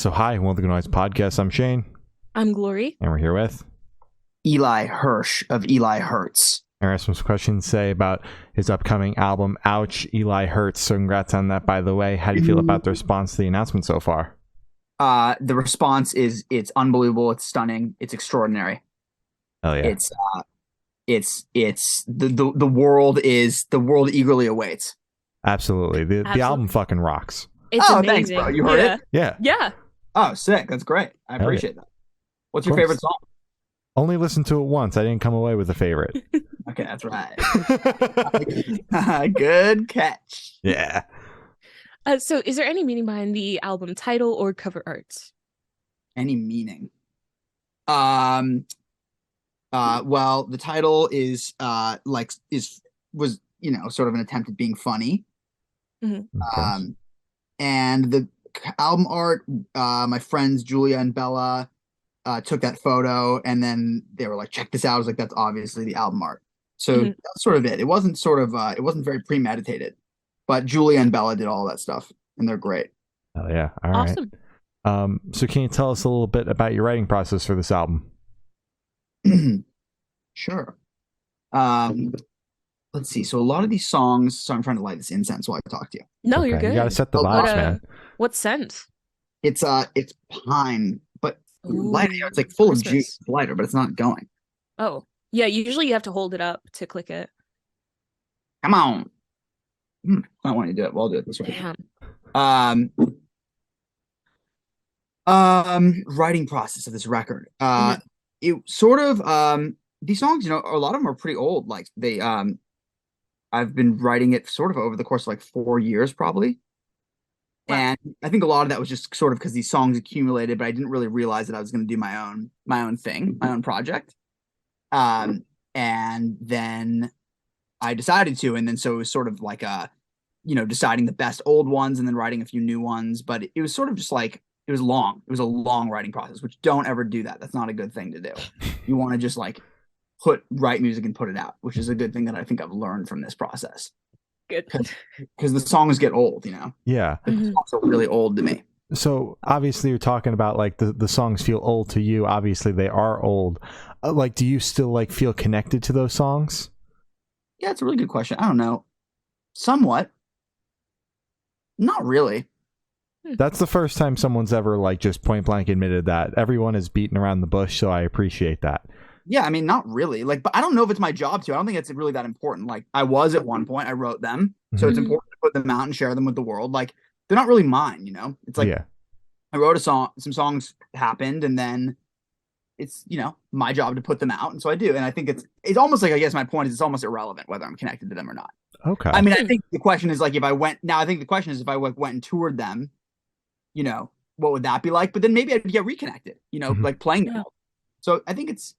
So hi, welcome to Noise Podcast. I'm Shane. I'm Glory. And we're here with Eli Hirsch of Eli Hurts. I have some questions to say about his upcoming album, Ouch, Eli Hurts. So congrats on that, by the way. How do you feel about the response to the announcement so far? The response is it's unbelievable, it's stunning, it's extraordinary. Hell yeah. It's the world eagerly awaits. Absolutely. The album fucking rocks. It's amazing. Thanks, bro. You heard it? Yeah. Yeah. Oh, sick. That's great. I appreciate that. What's your favorite song? Only listened to it once. I didn't come away with a favorite. Okay, that's right. Good catch. Yeah. So is there any meaning behind the album title or cover art? Any meaning? Well, the title is was sort of an attempt at being funny. Mm-hmm. And the album art, my friends Julia and Bella took that photo, and then they were like, check this out. I was like, that's obviously the album art. So that's sort of it. It wasn't it wasn't very premeditated, but Julia and Bella did all that stuff, and they're great. Oh yeah. All awesome. Right. So can you tell us a little bit about your writing process for this album? Sure. Let's see. So a lot of these songs, so I'm trying to light this incense while I talk to you. No, Okay. you're good. You gotta set the vibes, man. What scent? It's pine, but lighter. It's like full of juice. It's lighter, but it's not going. Oh, yeah. Usually you have to hold it up to click it. Come on. I don't want to do it. Well, I'll do it this way. Damn. Writing process of this record. It sort of these songs, a lot of them are pretty old. Like they I've been writing it sort of over the course of like 4 years probably. Wow. And I think a lot of that was just sort of because these songs accumulated, but I didn't really realize that I was going to do my own thing, my own project. And then I decided to, and then so it was sort of like deciding the best old ones and then writing a few new ones. But it was sort of just like, it was long. It was a long writing process, which don't ever do that. That's not a good thing to do. You want to just like write music and put it out, which is a good thing that I think I've learned from this process. Good. Because the songs get old, Yeah. The songs are really old to me. So obviously you're talking about like the songs feel old to you. Obviously they are old. Like, do you still like feel connected to those songs? Yeah, it's a really good question. I don't know. Somewhat. Not really. That's the first time someone's ever like just point blank admitted that. Everyone is beating around the bush, so I appreciate that. Yeah, I mean, not really. Like, but I don't know if it's my job to. I don't think it's really that important. Like, I was at one point. I wrote them, so it's important to put them out and share them with the world. Like, they're not really mine, It's like, I wrote a song. Some songs happened, and then it's my job to put them out, and so I do. And I think it's almost like, I guess my point is, it's almost irrelevant whether I'm connected to them or not. Okay. I mean, I think the question is like, if I went and toured them, what would that be like? But then maybe I'd get reconnected, like playing them. So I think it's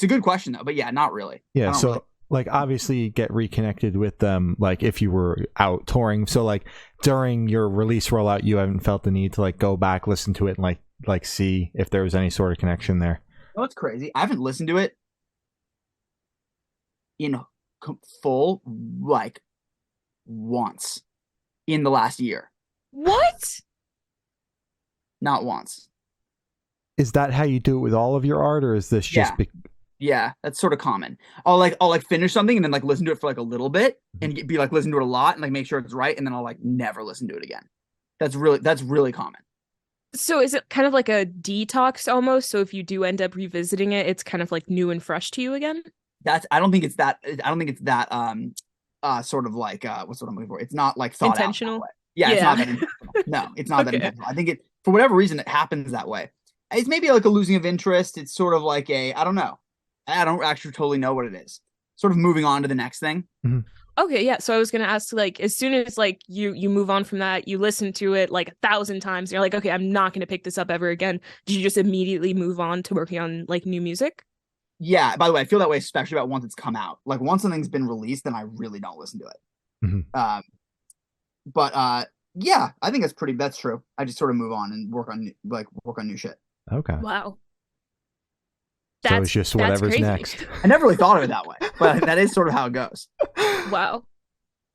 a good question though. But yeah, not really. Yeah. So like, obviously you get reconnected with them, like if you were out touring. So like during your release rollout, you haven't felt the need to like go back, listen to it, and like see if there was any sort of connection there. Oh, it's crazy. I haven't listened to it in full like once in the last year. What? Not once. Is that how you do it with all of your art, or is this just? Yeah, that's sort of common. I'll finish something and then like listen to it for like a little bit and be like listen to it a lot and like make sure it's right, and then I'll like never listen to it again. That's really common. So is it kind of like a detox almost? So if you do end up revisiting it, it's kind of like new and fresh to you again? I don't think it's that sort of like what's what I'm looking for. It's not like thought intentional. Out that way. Yeah, it's not that intentional. No, it's not that intentional. I think it, for whatever reason, it happens that way. It's maybe like a losing of interest. It's sort of like I don't know. I don't actually totally know what it is. Sort of moving on to the next thing. Mm-hmm. Okay, yeah. So I was gonna ask, like, as soon as like you move on from that, you listen to it like 1,000 times, and you're like, okay, I'm not gonna pick this up ever again. Did you just immediately move on to working on like new music? Yeah. By the way, I feel that way especially about once it's come out. Like once something's been released, then I really don't listen to it. But yeah, I think that's true. I just sort of move on and work on new shit. Okay. Wow. So it's just whatever's next. I never really thought of it that way, but that is sort of how it goes. Wow.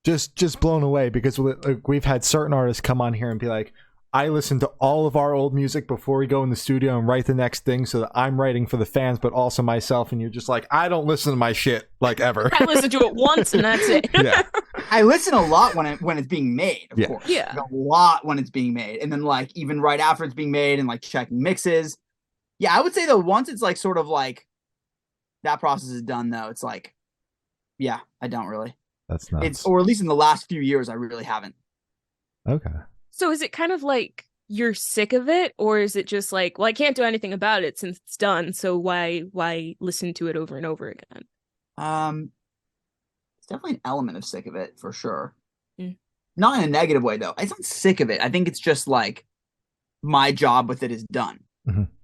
Just blown away because we've had certain artists come on here and be like, I listen to all of our old music before we go in the studio and write the next thing, so that I'm writing for the fans, but also myself. And you're just like, I don't listen to my shit like ever. I listen to it once and that's it. Yeah. I listen a lot when it's being made, of course. Yeah. Like, a lot when it's being made. And then like even right after it's being made and like checking mixes. Yeah, I would say though, once it's like sort of like that process is done though, it's like, yeah, I don't really. That's nuts. Or at least in the last few years, I really haven't. Okay. So is it kind of like you're sick of it, or is it just like, well, I can't do anything about it since it's done, so why listen to it over and over again? It's definitely an element of sick of it for sure. Mm. Not in a negative way though. It's not sick of it. I think it's just like my job with it is done.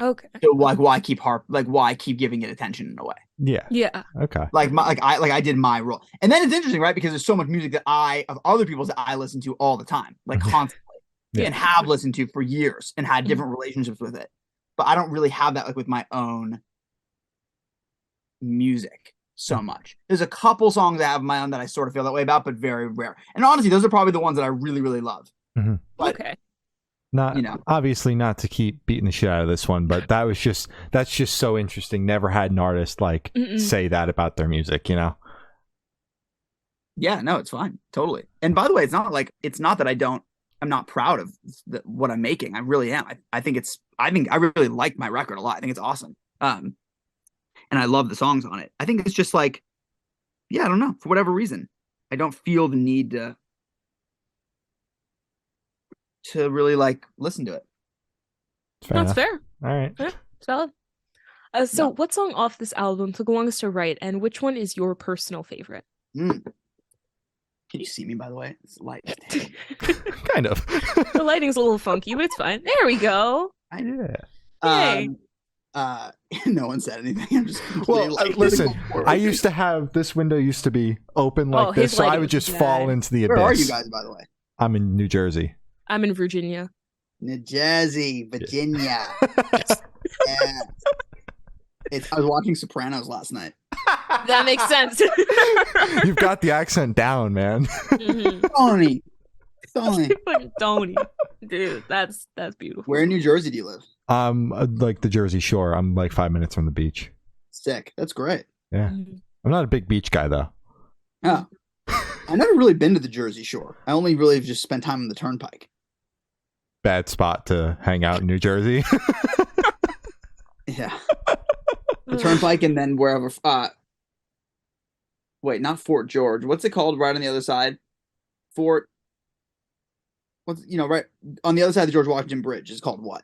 Okay. So like why keep giving it attention in a way? Yeah. Yeah. Okay. I did my role. And then it's interesting, right? Because there's so much music that of other people's that I listen to all the time, like constantly. Yeah. And have listened to for years and had different relationships with it. But I don't really have that like with my own music so much. There's a couple songs I have of my own that I sort of feel that way about, but very rare. And honestly, those are probably the ones that I really, really love. But, Okay. Not obviously not to keep beating the shit out of this one, but that's just so interesting. Never had an artist like say that about their music, you know? Yeah, no, it's fine. Totally. And by the way, it's not that I'm not proud of what I'm making. I really am. I think I really like my record a lot. I think it's awesome. And I love the songs on it. I think it's just like, yeah, I don't know. For whatever reason, I don't feel the need to really like listen to it. That's fair. All right. Yeah, solid. So what song off this album took the longest to write, and which one is your personal favorite? Can you see me, by the way? It's light. Kind of. The lighting's a little funky, but it's fine. There we go. Yeah. Yay. No one said anything. I'm just listen. This window used to be open like this, so I would just fall into the abyss. Where are you guys, by the way? I'm in New Jersey. I'm in Virginia. New Jersey, Virginia. Yeah. I was watching Sopranos last night. That makes sense. You've got the accent down, man. Tony. Tony. Dude, that's beautiful. Where in New Jersey do you live? Like the Jersey Shore. I'm like 5 minutes from the beach. Sick. That's great. Yeah. I'm not a big beach guy though. Oh. I've never really been to the Jersey Shore. I only really just spent time on the Turnpike. Bad spot to hang out in New Jersey. Yeah. The Turnpike and then wherever wait, not Fort George. What's it called right on the other side? Right on the other side of the George Washington Bridge is called what?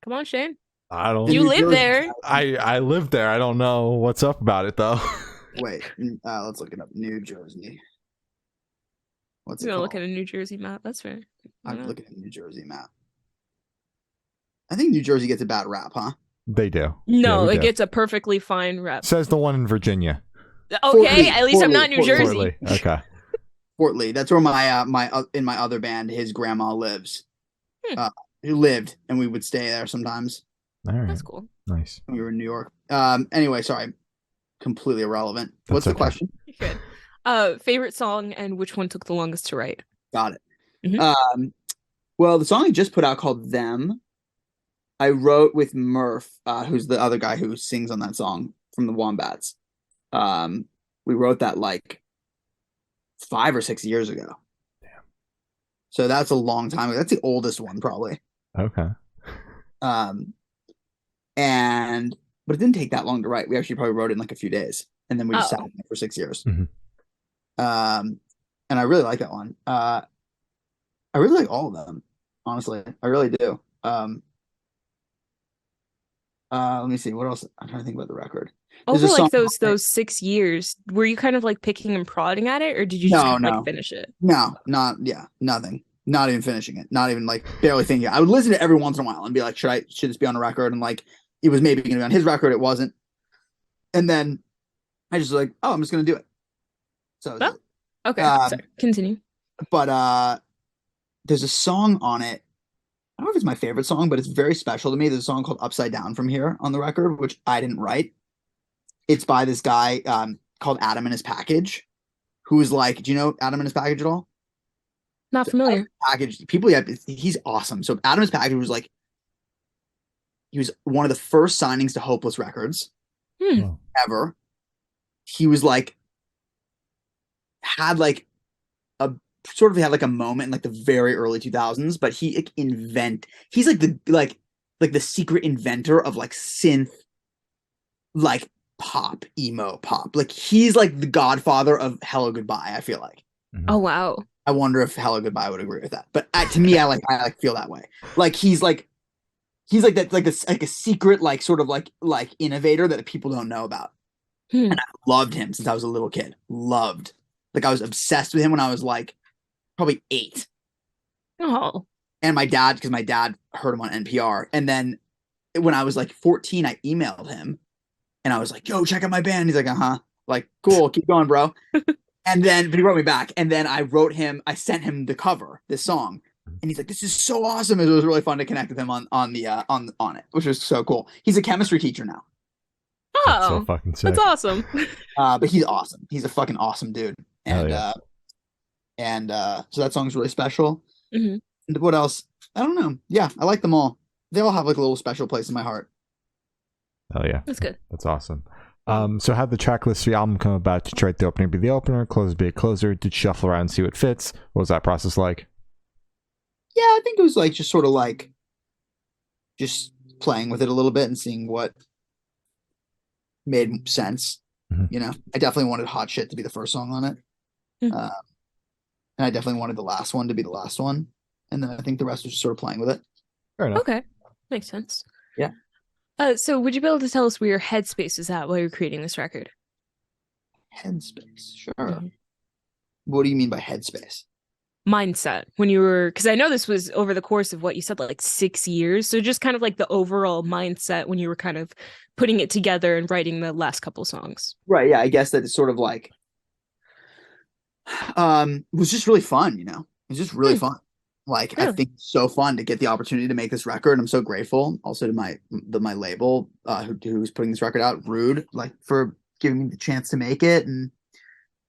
Come on, Shane. I don't. You live there. I live there. I don't know what's up about it though. Wait, let's look it up. New Jersey. What's You're it gonna called? look at a New Jersey map. That's fair. I'm looking at a New Jersey map. I think New Jersey gets a bad rap, huh? They do. No, Yeah, it gets a perfectly fine rep. Says the one in Virginia. Okay, at least I'm not New Jersey. Fort Lee. Okay. Fort Lee. That's where my in my other band, his grandma lives. Who lived, and we would stay there sometimes. All right. That's cool. Nice. We were in New York. Anyway, sorry. Completely irrelevant. That's What's the okay. question? Good. Favorite song and which one took the longest to write? Got it. Mhm. Well, the song I just put out called Them, I wrote with Murph, who's the other guy who sings on that song from the Wombats. We wrote that like 5 or 6 years ago. Damn. So that's a long time ago. That's the oldest one probably. Okay. But it didn't take that long to write. We actually probably wrote it in like a few days, and then we just sat on it for 6 years. Mhm. And I really like that one. I really like all of them, honestly. I really do. Let me see what else. I'm trying to think about the record. There's Over a like song- those 6 years, were you kind of like picking and prodding at it, or did you just No, kind of, no. like finish it? No, nothing. Not even finishing it. Not even like barely thinking. I would listen to it every once in a while and be like, should this be on a record? And like, it was maybe going to be on his record. It wasn't. And then I just was like, oh, I'm just going to do it. So, Oh. Okay, sorry. Continue. but there's a song on it. I don't know if it's my favorite song, but it's very special to me. There's a song called Upside Down from Here on the record, which I didn't write. It's by this guy called Adam and His Package, who is like, do you know Adam and His Package at all? Not So familiar. Package, people, yeah, he's awesome. So Adam's Package was like, he was one of the first signings to Hopeless Records Hmm. ever. He was like, had like a sort of had like a moment in like the very early 2000s, but he's like the secret inventor of like synth, like pop, emo pop. Like he's like the godfather of Hello Goodbye, I feel like. Oh wow. I wonder if Hello Goodbye would agree with that. But to me, I feel that way. Like he's like that like a secret like sort of like innovator that people don't know about. Hmm. And I loved him since I was a little kid. Loved. Like I was obsessed with him when I was like probably 8. Oh. And because my dad heard him on NPR. And then when I was like 14, I emailed him and I was like, yo, check out my band. He's like, uh-huh. Like, cool, keep going, bro. But he wrote me back. And then I sent him the cover, this song. And he's like, this is so awesome. It was really fun to connect with him on it, which was so cool. He's a chemistry teacher now. That's so Oh, fucking sick. that's awesome. But he's awesome. He's a fucking awesome dude. And so that song's really special. hmm And what else? I don't know. Yeah, I like them all. They all have like a little special place in my heart. Oh yeah, That's good. that's awesome. So how'd the track list for the album come about? Did you write the opener be the opener, closer be a closer? Did you shuffle around and see what fits? What was that process like? Yeah, I think it was like just sort of like just playing with it a little bit and seeing what made sense. Mhm. You know, I definitely wanted Hot Shit to be the first song on it. Mhm. And I definitely wanted the last one to be the last one. And then I think the rest was just sort of playing with it. Fair enough. Okay, makes sense. Yeah. So would you be able to tell us where your headspace is at while you're creating this record? Headspace, sure. Mhm. What do you mean by headspace? Mindset when you were, because I know this was over the course of what you said, like 6 years. So just kind of like the overall mindset when you were kind of putting it together and writing the last couple songs. Right, yeah, I guess that it's sort of like it was just really fun, you know. It was just really fun. Like I Really? think it's so fun to get the opportunity to make this record. I'm so grateful also to my label who's putting this record out, Rude, like for giving me the chance to make it. And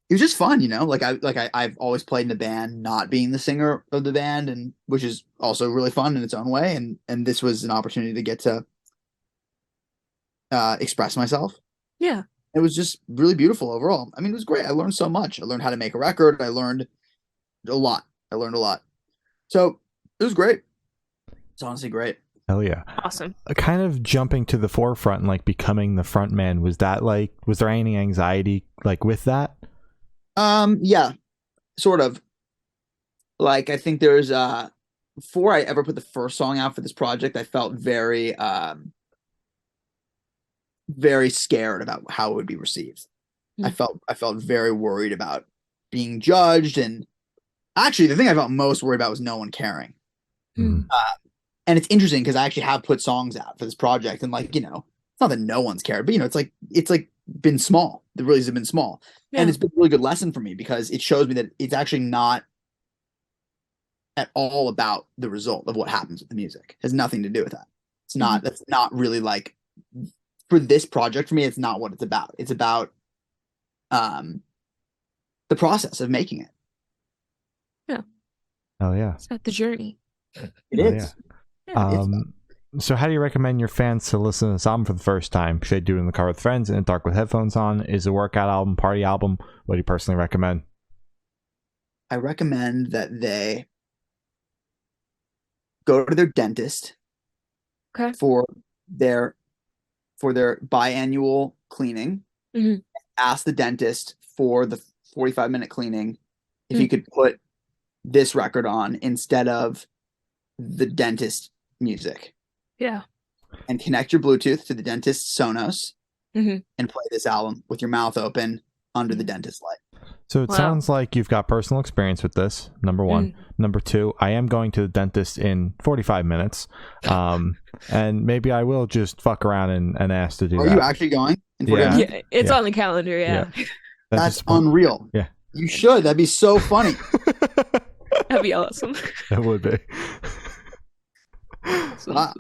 it was just fun, you know. I've always played in a band, not being the singer of the band, and which is also really fun in its own way. And this was an opportunity to get to express myself. Yeah. It was just really beautiful overall. I mean, it was great. I learned so much. I learned how to make a record. I learned a lot. So it was great. It's honestly great. Hell yeah. Awesome. Kind of jumping to the forefront and like becoming the front man, was there any anxiety like with that? Yeah, sort of. Like I think there's before I ever put the first song out for this project, I felt very very scared about how it would be received. I felt very worried about being judged, and actually the thing I felt most worried about was no one caring. Mm. And it's interesting because I actually have put songs out for this project, and like, you know, it's not that no one's cared, but you know, it's like been small. The releases have been small. Yeah. And it's been a really good lesson for me because it shows me that it's actually not at all about the result of what happens with the music. It has nothing to do with that. It's not, that's not really like, for this project for me, it's not what it's about. It's about the process of making it. Yeah. Oh yeah. It's about the journey. It Oh, is. Yeah. So how do you recommend your fans to listen to this album for the first time? Should they do it in the car with friends, in the dark with headphones on? Is it a workout album, party album? What do you personally recommend? I recommend that they go to their dentist Okay. for their biannual cleaning. Mhm. Ask the dentist for the 45-minute cleaning if you could put this record on instead of the dentist music. Yeah. And connect your Bluetooth to the dentist's Sonos Mhm. and play this album with your mouth open under the dentist light. So it Wow. sounds like you've got personal experience with this, number one. Number two, I am going to the dentist in 45 minutes. And maybe I will just fuck around and ask to do Are that. you actually going? In 45 Yeah. minutes? Yeah, it's Yeah. on the calendar. Yeah. That's unreal. Yeah. You should. That'd be so funny. That'd be awesome. It would be. Awesome. Wow.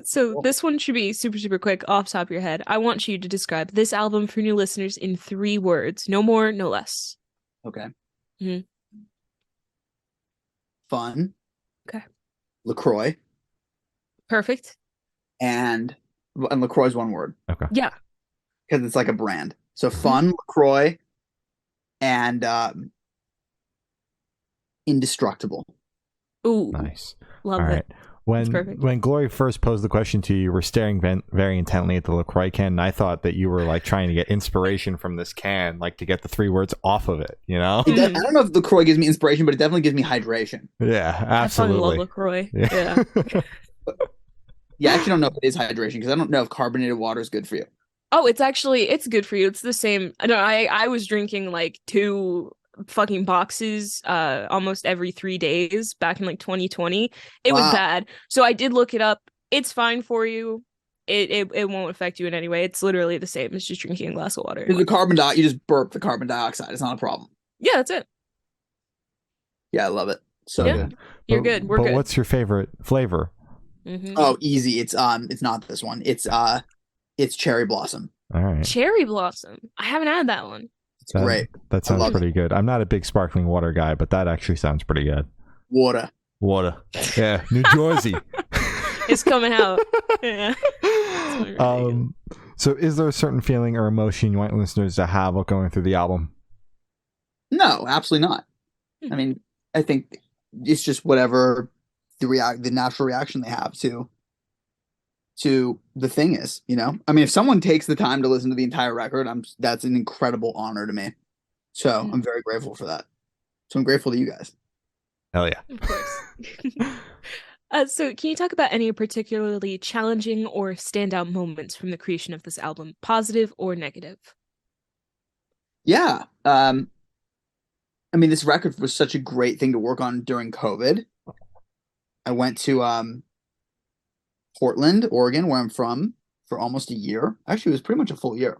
So this one should be super, super quick off the top of your head. I want you to describe this album for new listeners in 3 words. No more, no less. Okay. Mhm. Fun, Okay. LaCroix, Perfect. and LaCroix is one word Yeah. because it's like a brand. So Fun, LaCroix, and Indestructible. Ooh. Nice. Love All it. right. That's perfect. When Glory first posed the question to you, you were staring very intently at the LaCroix can, and I thought that you were like trying to get inspiration from this can, like to get the 3 words off of it, you know? I don't know if LaCroix gives me inspiration, but it definitely gives me hydration. Yeah, absolutely. I fucking love LaCroix. Yeah. Yeah, I actually don't know if it is hydration because I don't know if carbonated water is good for you. Oh, it's good for you. It's the same. I was drinking like 2 fucking boxes almost every 3 days back in like 2020. It was bad. So I did look it up. It's fine for you. It won't affect you in any way. It's literally the same as just drinking a glass of water. The carbon dioxide, you just burp the carbon dioxide. It's not a problem. Yeah, that's it. Yeah, I love it. So yeah. good. You're good. We're good. What's your favorite flavor? Oh, easy. It's not this one. It's cherry blossom. All right. Cherry blossom. I haven't had that one. It's great. That sounds pretty good. I'm not a big sparkling water guy, but that actually sounds pretty good. Water. Yeah, New Jersey. It's coming out. Yeah. So is there a certain feeling or emotion you want listeners to have while going through the album? No, absolutely not. I mean, I think it's just whatever the natural reaction they have to the thing is, you know. I mean, if someone takes the time to listen to the entire record, that's an incredible honor to me. So I'm very grateful for that. So I'm grateful to you guys. Hell yeah. Of course. So can you talk about any particularly challenging or standout moments from the creation of this album, positive or negative? Yeah. I mean, this record was such a great thing to work on during COVID. I went to Portland, Oregon, where I'm from, for almost a year. Actually, it was pretty much a full year.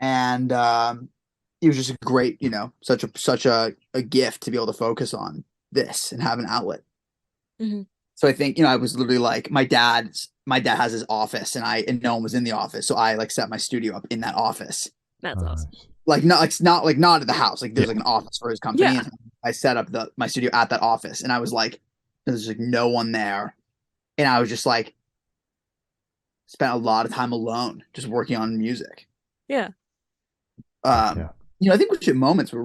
And it was just a great, you know, such a gift to be able to focus on this and have an outlet. So I think, you know, I was literally like, my dad has his office and no one was in the office. So I like set my studio up in that office. That's awesome. Like not at the house. Like there's like an office for his company. Yeah. And I set up my studio at that office and I was like, there's like no one there. And I was just like, spent a lot of time alone just working on music. Yeah. You know, I think Legit Moments was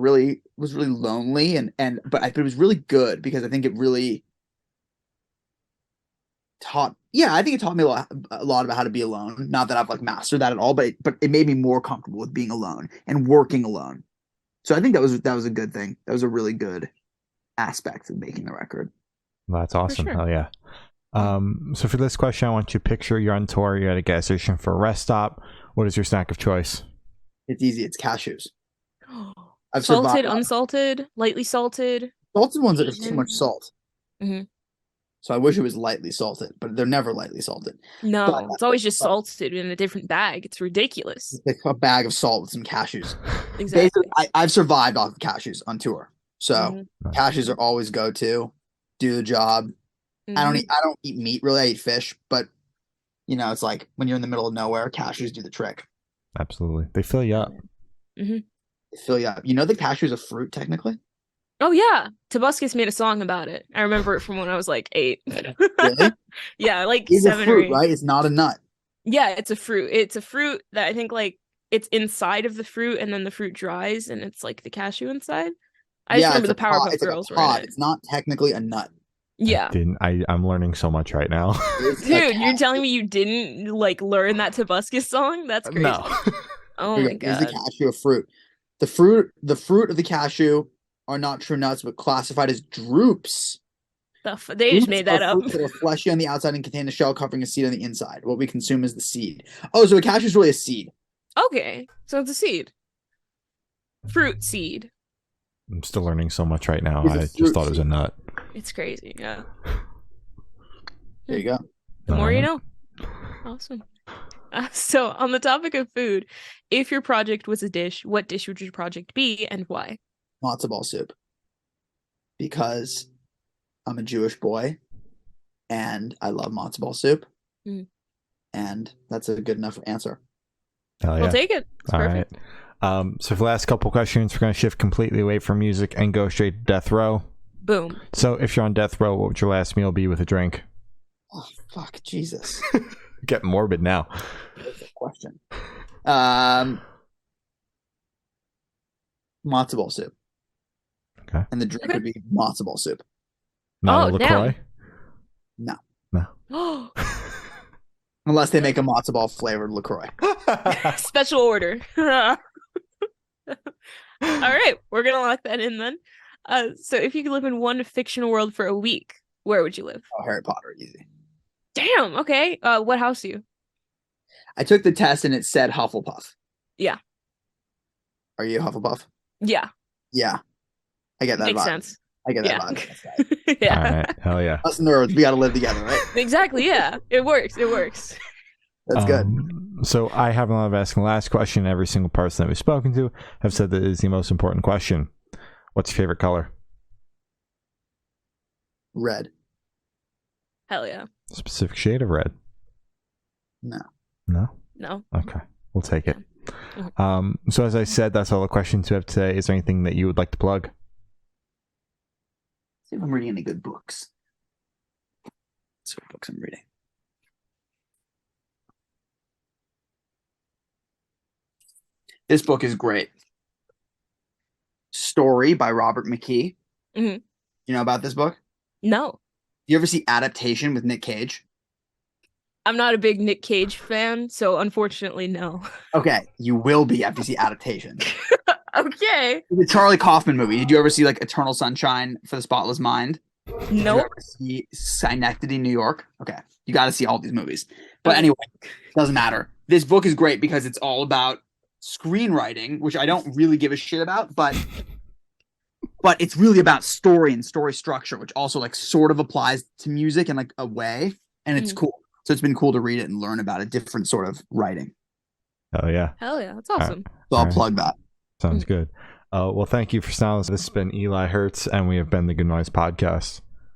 really lonely but it was really good because I think it really taught me a lot about how to be alone. Not that I've like mastered that at all, but it made me more comfortable with being alone and working alone. So I think that was a good thing. That was a really good aspect of making the record. That's awesome. For sure. Hell yeah. So for this question, I want you to picture you're on tour, you're at a gas station for a rest stop. What is your snack of choice? It's easy. It's cashews. I've salted, unsalted, lightly salted. Salted ones are too much salt. Mm-hmm. So I wish it was lightly salted, but they're never lightly salted. No, it's always just salted in a different bag. It's ridiculous. It's like a bag of salt with some cashews. Exactly. Basically, I've survived off of cashews on tour. So cashews are always go-to, do the job. I don't eat meat really. I eat fish, but you know, it's like when you're in the middle of nowhere, cashews do the trick. Absolutely. They fill you up. They fill you up. You know the cashew's a fruit technically? Oh yeah. Tobuscus made a song about it. I remember it from when I was like 8. Really? Yeah, like it's 7 a fruit, or 8. right? It's not a nut. Yeah, it's a fruit. It's a fruit that I think like it's inside of the fruit and then the fruit dries and it's like the cashew inside. I just remember the Powerpuff Girls were in it. It's not technically a nut. Yeah. I'm learning so much right now. Dude, you're telling me you didn't like learn that Tobuscus song? That's crazy. No. Oh my god. Is the cashew a fruit? The fruit of the cashew are not true nuts, but classified as drupes. They just made that up. That are fleshy on the outside and contain a shell covering a seed on the inside. What we consume is the seed. Oh, so a cashew is really a seed. Okay, so it's a seed. Fruit seed. I'm still learning so much right now. I just thought it was a nut. It's crazy, yeah. There you go. The more you know. Awesome. So, on the topic of food, if your project was a dish, what dish would your project be and why? Matzo ball soup. Because I'm a Jewish boy and I love matzo ball soup. And that's a good enough answer. Hell yeah. I'll take it. It's perfect. Right. So for the last couple questions, we're going to shift completely away from music and go straight to death row. Boom. So if you're on death row, what would your last meal be with a drink? Oh, fuck, Jesus. Getting morbid now. That's a question. Matzo ball soup. Okay. And the drink would be matzo ball soup. Not a LaCroix? No. Oh, Unless they make a matzo ball flavored LaCroix. special order. All right, we're gonna lock that in then. So if you could live in one fictional world for a week, where would you live? Oh, Harry Potter, easy. Damn. Okay. What house are you? I took the test and it said Hufflepuff. Yeah. Are you Hufflepuff? Yeah. Yeah. I get that Makes vibe. sense. I get that Yeah. vibe. Yeah. All right. Hell yeah. Us nerds, we got to live together, right? Exactly. Yeah. It works. It works. That's good. So I have a lot of asking the last question. Every single person that we've spoken to have said that it is the most important question. What's your favorite color? Red. Hell yeah. Specific shade of red? No. No? No. Okay. We'll take it. Mhm. So as I said, that's all the questions we have today. Is there anything that you would like to plug? See if I'm reading any good books. Let's see what books I'm reading. This book is great. Story by Robert McKee. Mhm. You know about this book? No. You ever see Adaptation with Nick Cage? I'm not a big Nick Cage fan, so unfortunately, no. Okay, you will be after you see Adaptation. Okay. The Charlie Kaufman movie. Did you ever see like Eternal Sunshine for the Spotless Mind? Did you Nope. ever see Synecdoche, New York? Okay, you got to see all these movies. But Okay. anyway, doesn't matter. This book is great because it's all about screenwriting, which I don't really give a shit about, but it's really about story and story structure, which also like sort of applies to music in like a way, and it's cool. So it's been cool to read it and learn about a different sort of writing. Oh yeah. Hell yeah. That's awesome. So I'll All right. plug that. Sounds good. Well, thank you for sounding. This has been Eli Hurts, and we have been the Good Noise Podcast.